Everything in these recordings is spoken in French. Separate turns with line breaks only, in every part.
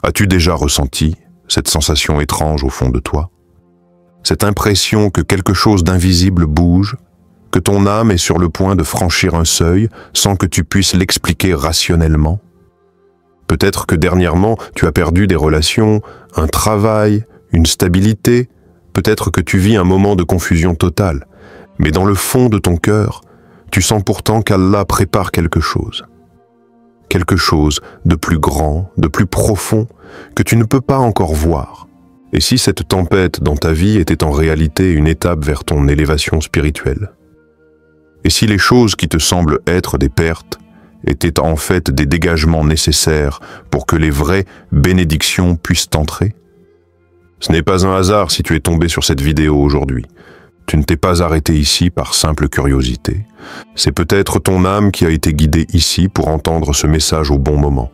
As-tu déjà ressenti cette sensation étrange au fond de toi? Cette impression que quelque chose d'invisible bouge, que ton âme est sur le point de franchir un seuil sans que tu puisses l'expliquer rationnellement? Peut-être que dernièrement, tu as perdu des relations, un travail, une stabilité, peut-être que tu vis un moment de confusion totale, mais dans le fond de ton cœur, tu sens pourtant qu'Allah prépare quelque chose de plus grand, de plus profond, que tu ne peux pas encore voir. Et si cette tempête dans ta vie était en réalité une étape vers ton élévation spirituelle? Et si les choses qui te semblent être des pertes étaient en fait des dégagements nécessaires pour que les vraies bénédictions puissent entrer? Ce n'est pas un hasard si tu es tombé sur cette vidéo aujourd'hui. Tu ne t'es pas arrêté ici par simple curiosité. C'est peut-être ton âme qui a été guidée ici pour entendre ce message au bon moment.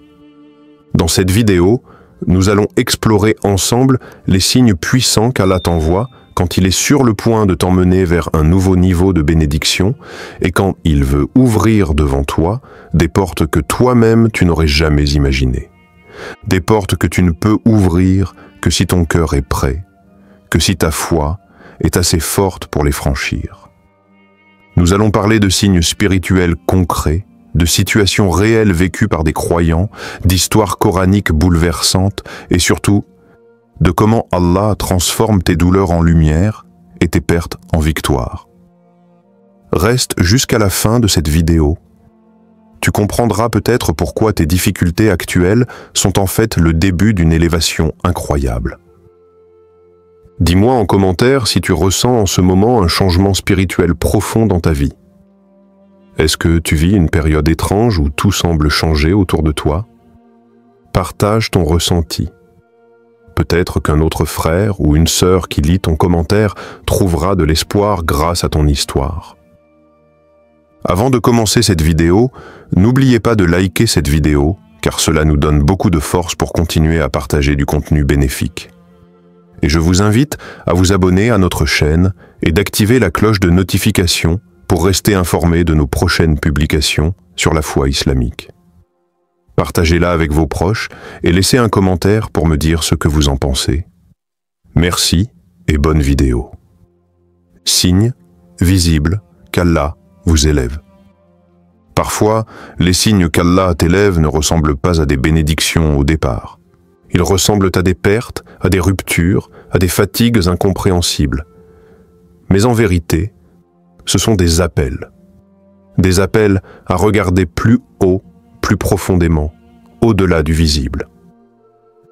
Dans cette vidéo, nous allons explorer ensemble les signes puissants qu'Allah t'envoie quand il est sur le point de t'emmener vers un nouveau niveau de bénédiction et quand il veut ouvrir devant toi des portes que toi-même tu n'aurais jamais imaginées. Des portes que tu ne peux ouvrir que si ton cœur est prêt, que si ta foi est assez forte pour les franchir. Nous allons parler de signes spirituels concrets, de situations réelles vécues par des croyants, d'histoires coraniques bouleversantes et surtout de comment Allah transforme tes douleurs en lumière et tes pertes en victoire. Reste jusqu'à la fin de cette vidéo. Tu comprendras peut-être pourquoi tes difficultés actuelles sont en fait le début d'une élévation incroyable. Dis-moi en commentaire si tu ressens en ce moment un changement spirituel profond dans ta vie. Est-ce que tu vis une période étrange où tout semble changer autour de toi? Partage ton ressenti. Peut-être qu'un autre frère ou une sœur qui lit ton commentaire trouvera de l'espoir grâce à ton histoire. Avant de commencer cette vidéo, n'oubliez pas de liker cette vidéo, car cela nous donne beaucoup de force pour continuer à partager du contenu bénéfique. Et je vous invite à vous abonner à notre chaîne et d'activer la cloche de notification pour rester informé de nos prochaines publications sur la foi islamique. Partagez-la avec vos proches et laissez un commentaire pour me dire ce que vous en pensez. Merci et bonne vidéo. Signe visible qu'Allah vous élève. Parfois, les signes qu'Allah t'élève ne ressemblent pas à des bénédictions au départ. Ils ressemblent à des pertes, à des ruptures, à des fatigues incompréhensibles. Mais en vérité, ce sont des appels. Des appels à regarder plus haut, plus profondément, au-delà du visible.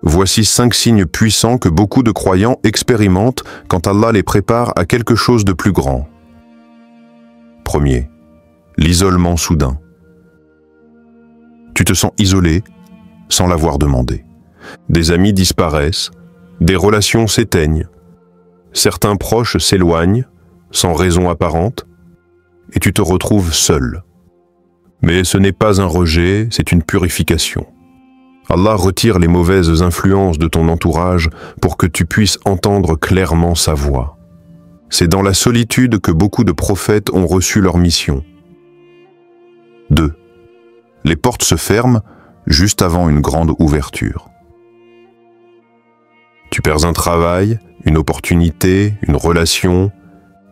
Voici 5 signes puissants que beaucoup de croyants expérimentent quand Allah les prépare à quelque chose de plus grand. Premier, l'isolement soudain. Tu te sens isolé sans l'avoir demandé. Des amis disparaissent, des relations s'éteignent, certains proches s'éloignent sans raison apparente et tu te retrouves seul. Mais ce n'est pas un rejet, c'est une purification. Allah retire les mauvaises influences de ton entourage pour que tu puisses entendre clairement sa voix. C'est dans la solitude que beaucoup de prophètes ont reçu leur mission. 2. Les portes se ferment juste avant une grande ouverture. Tu perds un travail, une opportunité, une relation,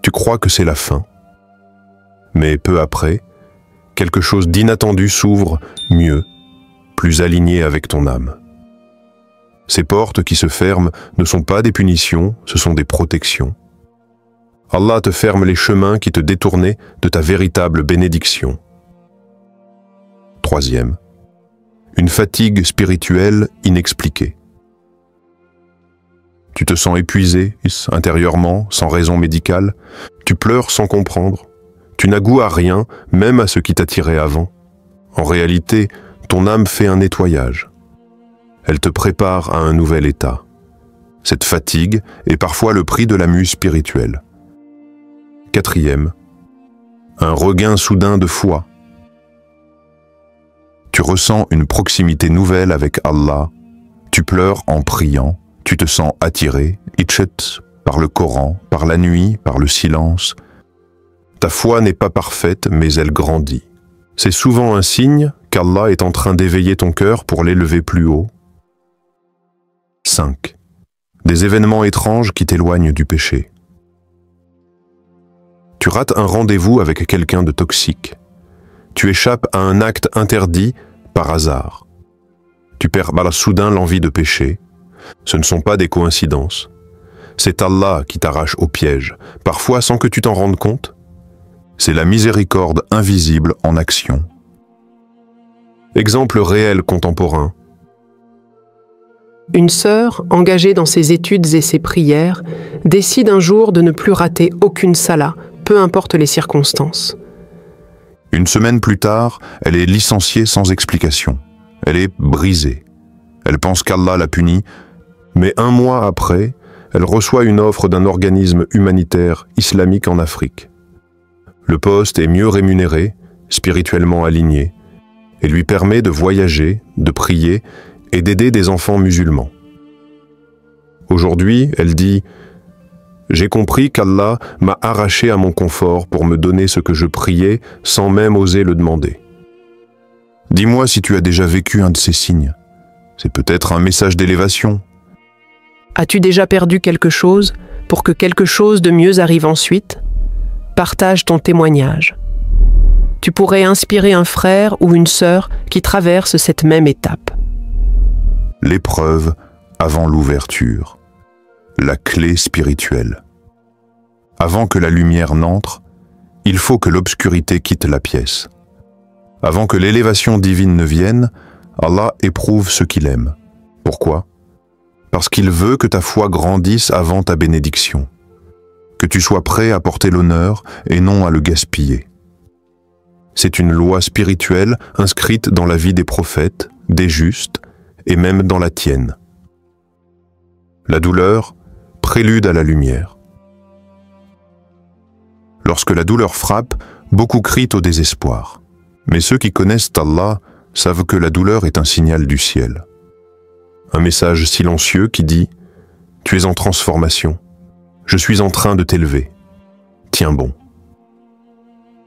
tu crois que c'est la fin. Mais peu après, quelque chose d'inattendu s'ouvre mieux, plus aligné avec ton âme. Ces portes qui se ferment ne sont pas des punitions, ce sont des protections. Allah te ferme les chemins qui te détournaient de ta véritable bénédiction. 3. Une fatigue spirituelle inexpliquée. Tu te sens épuisé intérieurement, sans raison médicale. Tu pleures sans comprendre. Tu n'as goût à rien, même à ce qui t'attirait avant. En réalité, ton âme fait un nettoyage. Elle te prépare à un nouvel état. Cette fatigue est parfois le prix de la mue spirituelle. 4. Un regain soudain de foi. Tu ressens une proximité nouvelle avec Allah. Tu pleures en priant. Tu te sens attiré, par le Coran, par la nuit, par le silence. Ta foi n'est pas parfaite, mais elle grandit. C'est souvent un signe qu'Allah est en train d'éveiller ton cœur pour l'élever plus haut. 5. Des événements étranges qui t'éloignent du péché. Tu rates un rendez-vous avec quelqu'un de toxique. Tu échappes à un acte interdit par hasard. Tu perds soudain l'envie de pécher. Ce ne sont pas des coïncidences. C'est Allah qui t'arrache au piège, parfois sans que tu t'en rendes compte. C'est la miséricorde invisible en action. Exemple réel contemporain.
Une sœur, engagée dans ses études et ses prières, décide un jour de ne plus rater aucune salah, peu importe les circonstances.
Une semaine plus tard, elle est licenciée sans explication. Elle est brisée. Elle pense qu'Allah la punit, mais un mois après, elle reçoit une offre d'un organisme humanitaire islamique en Afrique. Le poste est mieux rémunéré, spirituellement aligné, et lui permet de voyager, de prier et d'aider des enfants musulmans. Aujourd'hui, elle dit « J'ai compris qu'Allah m'a arraché à mon confort pour me donner ce que je priais sans même oser le demander. » Dis-moi si tu as déjà vécu un de ces signes. C'est peut-être un message d'élévation.
As-tu déjà perdu quelque chose pour que quelque chose de mieux arrive ensuite? Partage ton témoignage. Tu pourrais inspirer un frère ou une sœur qui traverse cette même étape.
L'épreuve avant l'ouverture. La clé spirituelle. Avant que la lumière n'entre, il faut que l'obscurité quitte la pièce. Avant que l'élévation divine ne vienne, Allah éprouve ce qu'il aime. Pourquoi? Parce qu'il veut que ta foi grandisse avant ta bénédiction. Que tu sois prêt à porter l'honneur et non à le gaspiller. C'est une loi spirituelle inscrite dans la vie des prophètes, des justes, et même dans la tienne. La douleur, prélude à la lumière. Lorsque la douleur frappe, beaucoup crient au désespoir. Mais ceux qui connaissent Allah savent que la douleur est un signal du ciel. Un message silencieux qui dit « Tu es en transformation. Je suis en train de t'élever. Tiens bon. »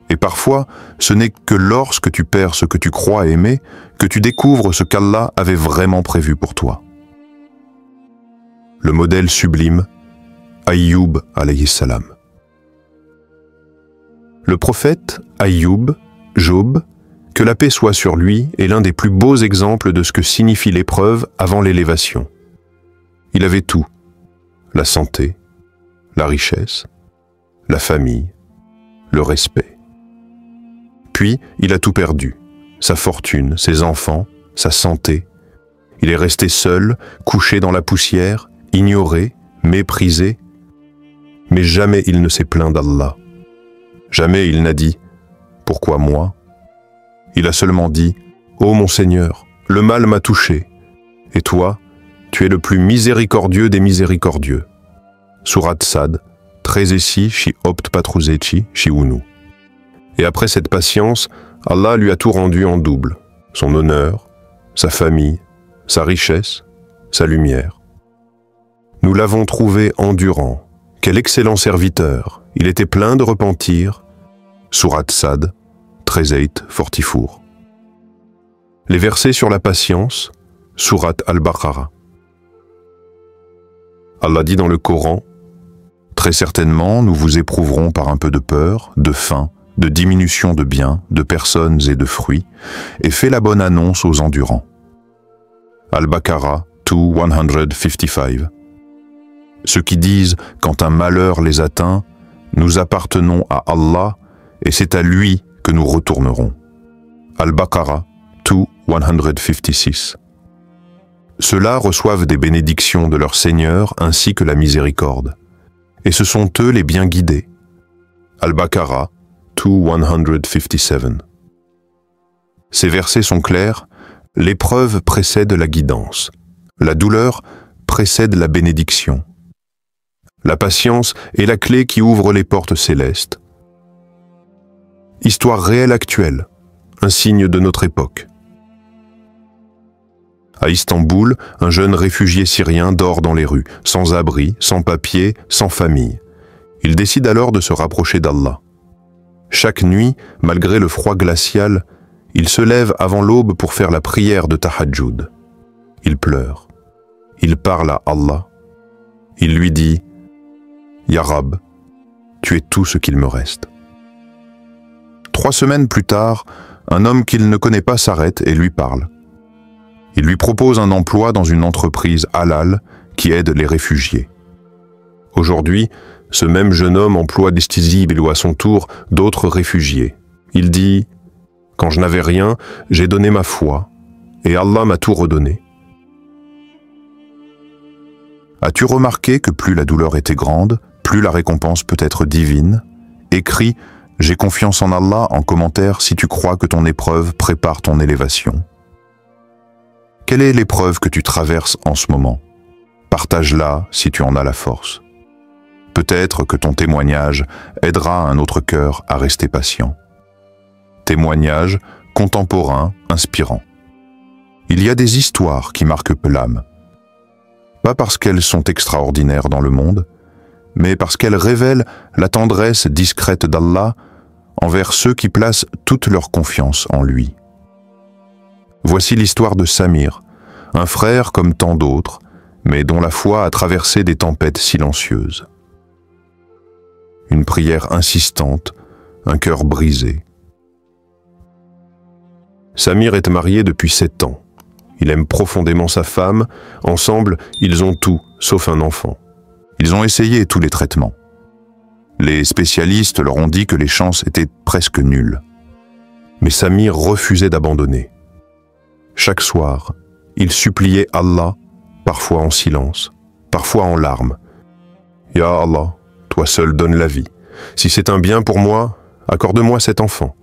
Et parfois, ce n'est que lorsque tu perds ce que tu crois aimer que tu découvres ce qu'Allah avait vraiment prévu pour toi. Le modèle sublime, Aïyoub alayhi salam. Le prophète Aïyoub, Job, que la paix soit sur lui, est l'un des plus beaux exemples de ce que signifie l'épreuve avant l'élévation. Il avait tout, la santé, la richesse, la famille, le respect. Puis, il a tout perdu, sa fortune, ses enfants, sa santé. Il est resté seul, couché dans la poussière, ignoré, méprisé. Mais jamais il ne s'est plaint d'Allah. Jamais il n'a dit « Pourquoi moi ?» Il a seulement dit « Ô mon Seigneur, le mal m'a touché, et toi, tu es le plus miséricordieux des miséricordieux. » Surat Sad, 13 shi opt patruzeci shi unu. Et après cette patience, Allah lui a tout rendu en double, son honneur, sa famille, sa richesse, sa lumière. Nous l'avons trouvé endurant, quel excellent serviteur, il était plein de repentir. Surat Sad, 13:44. Les versets sur la patience, Surat Al-Baqarah. Allah dit dans le Coran, « Très certainement, nous vous éprouverons par un peu de peur, de faim, de diminution de biens, de personnes et de fruits, et fais la bonne annonce aux endurants. » Al-Baqarah 2:155. Ceux qui disent, quand un malheur les atteint, nous appartenons à Allah, et c'est à lui que nous retournerons. Al-Baqarah 2:156. Ceux-là reçoivent des bénédictions de leur Seigneur ainsi que la miséricorde, et ce sont eux les bien guidés. Al-Baqarah 2:157. Ces versets sont clairs, l'épreuve précède la guidance, la douleur précède la bénédiction. La patience est la clé qui ouvre les portes célestes. Histoire réelle actuelle, un signe de notre époque. À Istanbul, un jeune réfugié syrien dort dans les rues, sans abri, sans papier, sans famille. Il décide alors de se rapprocher d'Allah. Chaque nuit, malgré le froid glacial, il se lève avant l'aube pour faire la prière de Tahajjud. Il pleure. il parle à Allah. Il lui dit « Ya Rab, tu es tout ce qu'il me reste. » 3 semaines plus tard, un homme qu'il ne connaît pas s'arrête et lui parle. Il lui propose un emploi dans une entreprise halal qui aide les réfugiés. Aujourd'hui, ce même jeune homme emploie Distizibelou à son tour d'autres réfugiés. Il dit « Quand je n'avais rien, j'ai donné ma foi, et Allah m'a tout redonné. » As-tu remarqué que plus la douleur était grande, plus la récompense peut être divine? Écris « J'ai confiance en Allah » en commentaire si tu crois que ton épreuve prépare ton élévation. Quelle est l'épreuve que tu traverses en ce moment? Partage-la si tu en as la force. Peut-être que ton témoignage aidera un autre cœur à rester patient. Témoignage contemporain, inspirant. Il y a des histoires qui marquent l'âme. Pas parce qu'elles sont extraordinaires dans le monde, mais parce qu'elles révèlent la tendresse discrète d'Allah envers ceux qui placent toute leur confiance en lui. Voici l'histoire de Samir, un frère comme tant d'autres, mais dont la foi a traversé des tempêtes silencieuses. Une prière insistante, un cœur brisé. Samir est marié depuis 7 ans. Il aime profondément sa femme. Ensemble, ils ont tout, sauf un enfant. Ils ont essayé tous les traitements. Les spécialistes leur ont dit que les chances étaient presque nulles. Mais Samir refusait d'abandonner. Chaque soir, il suppliait Allah, parfois en silence, parfois en larmes. « Ya Allah, toi seul donnes la vie. Si c'est un bien pour moi, accorde-moi cet enfant. »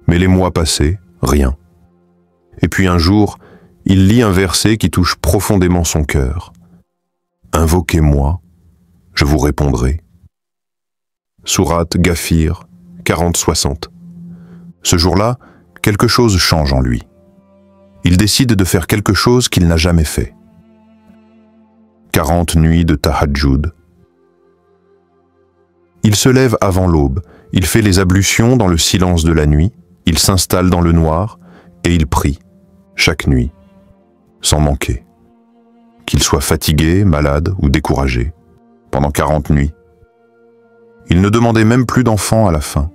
Mais les mois passaient, rien. Et puis un jour, il lit un verset qui touche profondément son cœur. « Invoquez-moi, je vous répondrai. » Sourate Ghafir 40-60. Ce jour-là, quelque chose change en lui. Il décide de faire quelque chose qu'il n'a jamais fait. 40 nuits de tahajjud. Il se lève avant l'aube, il fait les ablutions dans le silence de la nuit, il s'installe dans le noir et il prie, chaque nuit, sans manquer. Qu'il soit fatigué, malade ou découragé, pendant 40 nuits. Il ne demandait même plus d'enfant à la fin.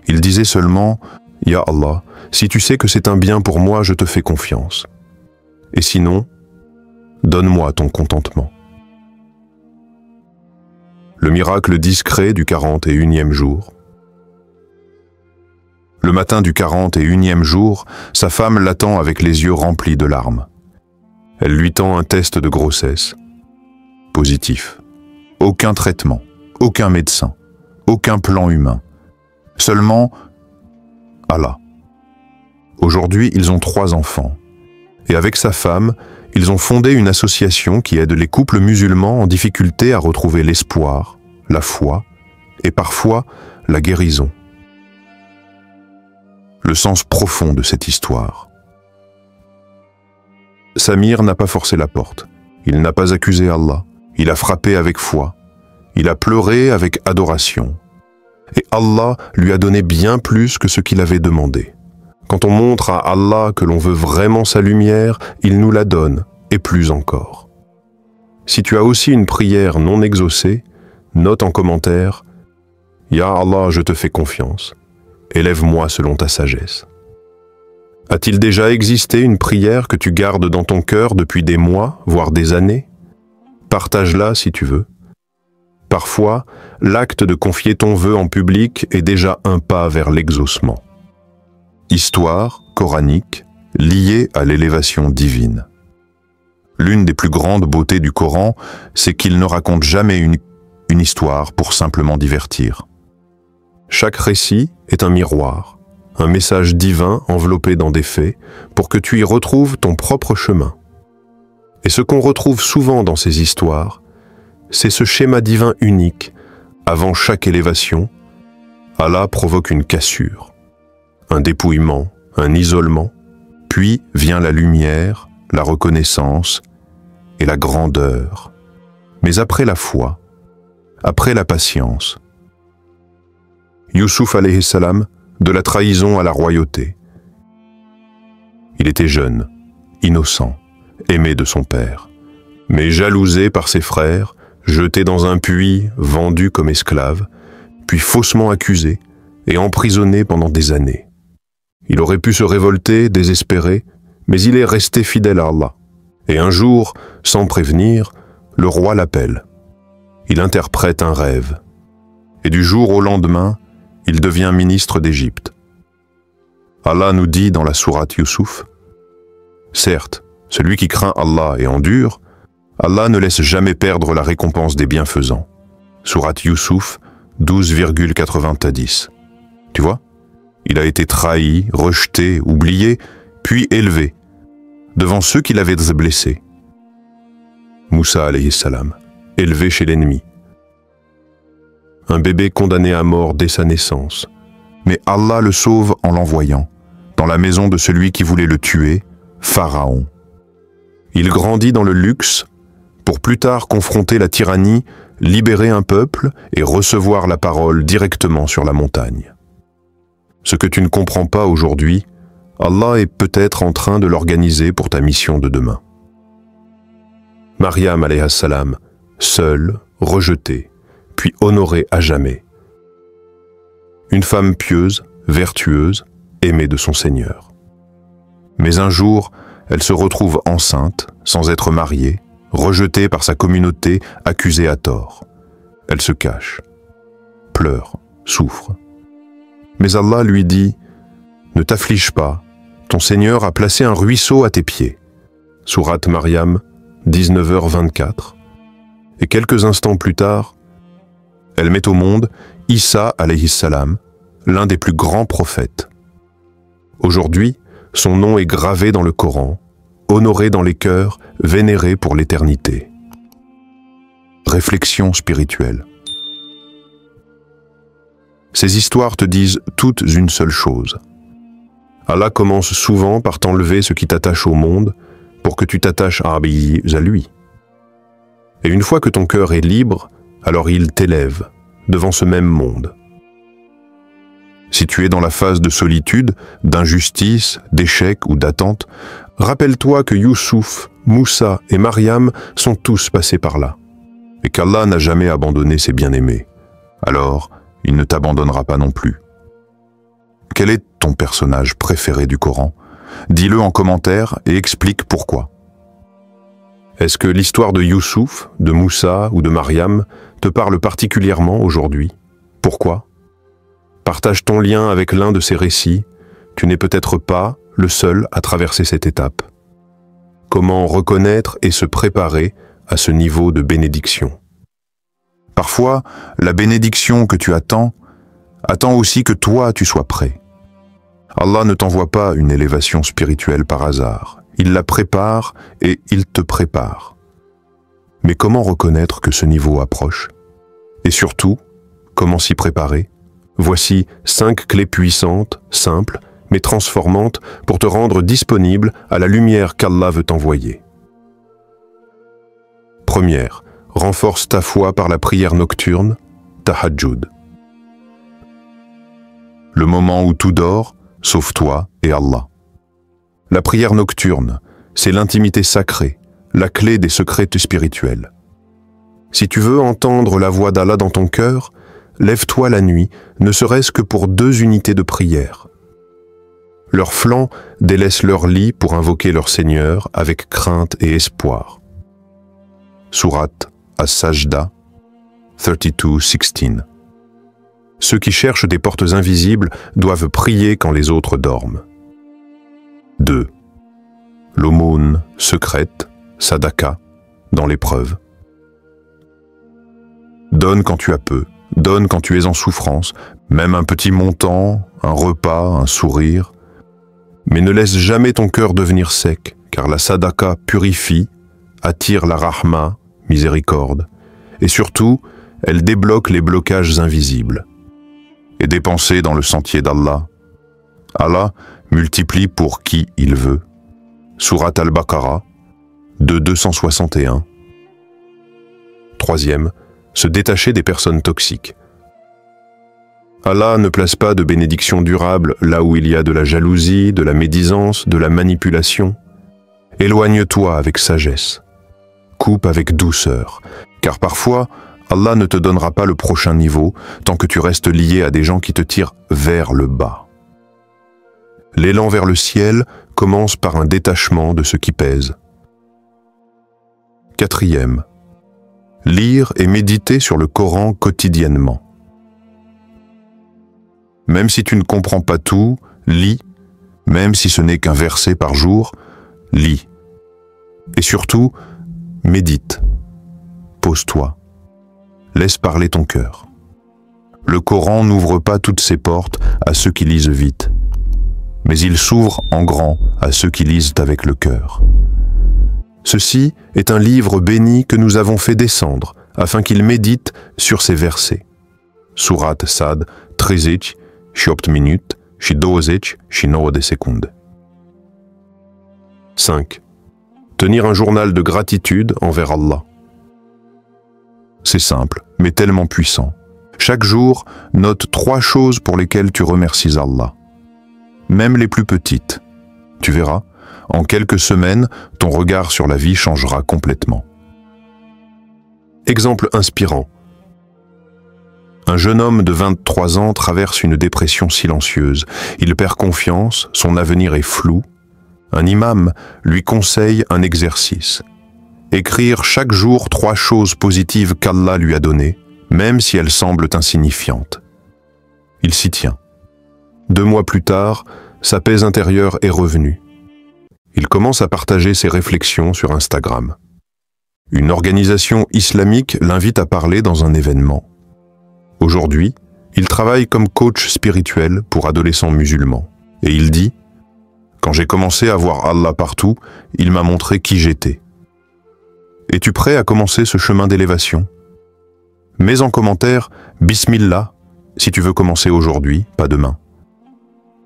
Il disait seulement « Ya Allah, si tu sais que c'est un bien pour moi, je te fais confiance. Et sinon, donne-moi ton contentement. » Le miracle discret du 41e jour. Le matin du 41e jour, sa femme l'attend avec les yeux remplis de larmes. Elle lui tend un test de grossesse. Positif. Aucun traitement, aucun médecin, aucun plan humain. Seulement Allah. Aujourd'hui, ils ont 3 enfants. Et avec sa femme, ils ont fondé une association qui aide les couples musulmans en difficulté à retrouver l'espoir, la foi et parfois la guérison. Le sens profond de cette histoire. Samir n'a pas forcé la porte. Il n'a pas accusé Allah. Il a frappé avec foi. Il a pleuré avec adoration. Et Allah lui a donné bien plus que ce qu'il avait demandé. Quand on montre à Allah que l'on veut vraiment sa lumière, il nous la donne, et plus encore. Si tu as aussi une prière non exaucée, note en commentaire « Ya Allah, je te fais confiance. Élève-moi selon ta sagesse. » A-t-il déjà existé une prière que tu gardes dans ton cœur depuis des mois, voire des années? Partage-la si tu veux. Parfois, l'acte de confier ton vœu en public est déjà un pas vers l'exaucement. Histoire coranique liée à l'élévation divine. L'une des plus grandes beautés du Coran, c'est qu'il ne raconte jamais une histoire pour simplement divertir. Chaque récit est un miroir, un message divin enveloppé dans des faits pour que tu y retrouves ton propre chemin. Et ce qu'on retrouve souvent dans ces histoires, c'est ce schéma divin unique. Avant chaque élévation, Allah provoque une cassure, un dépouillement, un isolement, puis vient la lumière, la reconnaissance et la grandeur. Mais après la foi, après la patience, Youssouf alayhi salam, de la trahison à la royauté. Il était jeune, innocent, aimé de son père. Mais jalousé par ses frères, jeté dans un puits, vendu comme esclave, puis faussement accusé et emprisonné pendant des années. Il aurait pu se révolter, désespéré, mais il est resté fidèle à Allah. Et un jour, sans prévenir, le roi l'appelle. Il interprète un rêve. Et du jour au lendemain, il devient ministre d'Égypte. Allah nous dit dans la sourate Youssouf, « Certes, celui qui craint Allah et endure, Allah ne laisse jamais perdre la récompense des bienfaisants. » Sourate Youssouf 12,90. Tu vois, il a été trahi, rejeté, oublié, puis élevé, devant ceux qui l'avaient blessé. Moussa alayhi salam, élevé chez l'ennemi. Un bébé condamné à mort dès sa naissance, mais Allah le sauve en l'envoyant dans la maison de celui qui voulait le tuer, Pharaon. Il grandit dans le luxe pour plus tard confronter la tyrannie, libérer un peuple et recevoir la parole directement sur la montagne. Ce que tu ne comprends pas aujourd'hui, Allah est peut-être en train de l'organiser pour ta mission de demain. Maryam alayhi salam, seule, rejetée, puis honorée à jamais. Une femme pieuse, vertueuse, aimée de son Seigneur. Mais un jour, elle se retrouve enceinte, sans être mariée, rejetée par sa communauté, accusée à tort. Elle se cache, pleure, souffre. Mais Allah lui dit « Ne t'afflige pas, ton Seigneur a placé un ruisseau à tes pieds. » Sourate Maryam, 19h24. Et quelques instants plus tard, elle met au monde Isa alayhi salam, l'un des plus grands prophètes. Aujourd'hui, son nom est gravé dans le Coran, honoré dans les cœurs, vénéré pour l'éternité. Réflexion spirituelle. Ces histoires te disent toutes une seule chose. Allah commence souvent par t'enlever ce qui t'attache au monde pour que tu t'attaches à lui. Et une fois que ton cœur est libre, alors il t'élève devant ce même monde. Si tu es dans la phase de solitude, d'injustice, d'échec ou d'attente, rappelle-toi que Youssouf, Moussa et Maryam sont tous passés par là, et qu'Allah n'a jamais abandonné ses bien-aimés. Alors, il ne t'abandonnera pas non plus. Quel est ton personnage préféré du Coran? Dis-le en commentaire et explique pourquoi. Est-ce que l'histoire de Youssouf, de Moussa ou de Maryam te parle particulièrement aujourd'hui? Pourquoi? Partage ton lien avec l'un de ces récits. Tu n'es peut-être pas le seul à traverser cette étape. Comment reconnaître et se préparer à ce niveau de bénédiction? Parfois, la bénédiction que tu attends aussi que toi tu sois prêt. Allah ne t'envoie pas une élévation spirituelle par hasard. Il la prépare et il te prépare. Mais comment reconnaître que ce niveau approche? Et surtout, comment s'y préparer? Voici 5 clés puissantes, simples, mais transformantes pour te rendre disponible à la lumière qu'Allah veut t'envoyer. Première, renforce ta foi par la prière nocturne, Tahajjud. Le moment où tout dort, sauf toi et Allah. La prière nocturne, c'est l'intimité sacrée, la clé des secrets spirituels. Si tu veux entendre la voix d'Allah dans ton cœur, lève-toi la nuit, ne serait-ce que pour 2 unités de prière. Leurs flancs délaissent leur lit pour invoquer leur Seigneur avec crainte et espoir. Sourate As-Sajda 32:16. Ceux qui cherchent des portes invisibles doivent prier quand les autres dorment. 2. L'aumône secrète, Sadaka, dans l'épreuve. Donne quand tu as peu, donne quand tu es en souffrance, même un petit montant, un repas, un sourire. Mais ne laisse jamais ton cœur devenir sec, car la Sadaka purifie, attire la Rahma, miséricorde, et surtout, elle débloque les blocages invisibles. Et dépenser dans le sentier d'Allah. Allah multiplie pour qui il veut. Sourate Al-Baqarah, de 261. Troisième, se détacher des personnes toxiques. Allah ne place pas de bénédiction durable là où il y a de la jalousie, de la médisance, de la manipulation. Éloigne-toi avec sagesse. coupe avec douceur, car parfois, Allah ne te donnera pas le prochain niveau tant que tu restes lié à des gens qui te tirent vers le bas. L'élan vers le ciel commence par un détachement de ce qui pèse. 4e. Lire et méditer sur le Coran quotidiennement. Même si tu ne comprends pas tout, lis, même si ce n'est qu'un verset par jour, lis. Et surtout, médite. Pose-toi. Laisse parler ton cœur. Le Coran n'ouvre pas toutes ses portes à ceux qui lisent vite, mais il s'ouvre en grand à ceux qui lisent avec le cœur. Ceci est un livre béni que nous avons fait descendre afin qu'il médite sur ces versets. Surat Sad 13, 7 minutes, 12, 9 secondes. 5. Tenir un journal de gratitude envers Allah. C'est simple, mais tellement puissant. Chaque jour, note 3 choses pour lesquelles tu remercies Allah. Même les plus petites. Tu verras, en quelques semaines, ton regard sur la vie changera complètement. Exemple inspirant. Un jeune homme de 23 ans traverse une dépression silencieuse. Il perd confiance, son avenir est flou. Un imam lui conseille un exercice. Écrire chaque jour 3 choses positives qu'Allah lui a données, même si elles semblent insignifiantes. Il s'y tient. 2 mois plus tard, sa paix intérieure est revenue. Il commence à partager ses réflexions sur Instagram. Une organisation islamique l'invite à parler dans un événement. Aujourd'hui, il travaille comme coach spirituel pour adolescents musulmans. Et il dit « Quand j'ai commencé à voir Allah partout, il m'a montré qui j'étais. » Es-tu prêt à commencer ce chemin d'élévation? Mets en commentaire « Bismillah » si tu veux commencer aujourd'hui, pas demain.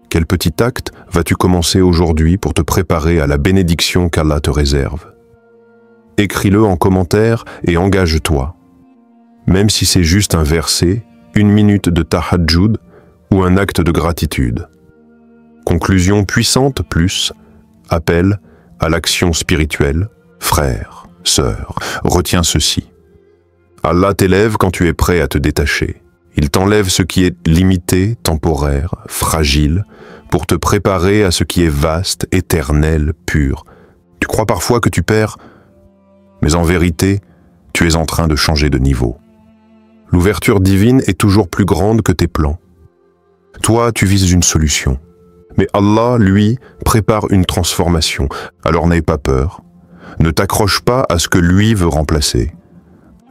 Quel petit acte vas-tu commencer aujourd'hui pour te préparer à la bénédiction qu'Allah te réserve? Écris-le en commentaire et engage-toi. Même si c'est juste un verset, 1 minute de tahajjud ou un acte de gratitude. Conclusion puissante plus appel à l'action spirituelle. Frère, sœur, retiens ceci. Allah t'élève quand tu es prêt à te détacher. Il t'enlève ce qui est limité, temporaire, fragile, pour te préparer à ce qui est vaste, éternel, pur. Tu crois parfois que tu perds, mais en vérité, tu es en train de changer de niveau. L'ouverture divine est toujours plus grande que tes plans. Toi, tu vises une solution. Mais Allah, lui, prépare une transformation. Alors n'aie pas peur. Ne t'accroche pas à ce que lui veut remplacer.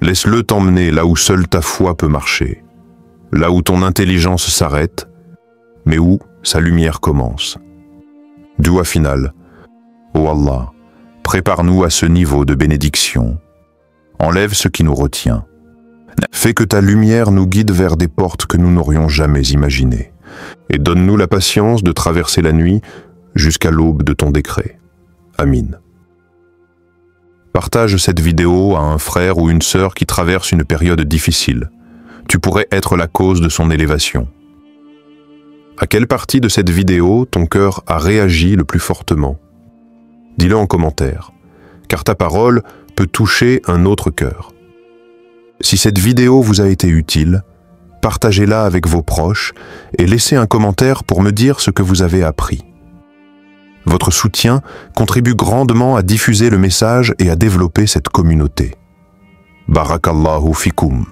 Laisse-le t'emmener là où seule ta foi peut marcher. Là où ton intelligence s'arrête, mais où sa lumière commence. Doua finale. Ô Allah, prépare-nous à ce niveau de bénédiction. Enlève ce qui nous retient. Fais que ta lumière nous guide vers des portes que nous n'aurions jamais imaginées. Et donne-nous la patience de traverser la nuit jusqu'à l'aube de ton décret. Amin. Partage cette vidéo à un frère ou une sœur qui traverse une période difficile. Tu pourrais être la cause de son élévation. À quelle partie de cette vidéo ton cœur a réagi le plus fortement? Dis-le en commentaire, car ta parole peut toucher un autre cœur. Si cette vidéo vous a été utile, partagez-la avec vos proches et laissez un commentaire pour me dire ce que vous avez appris. Votre soutien contribue grandement à diffuser le message et à développer cette communauté. Barakallahu fikoum.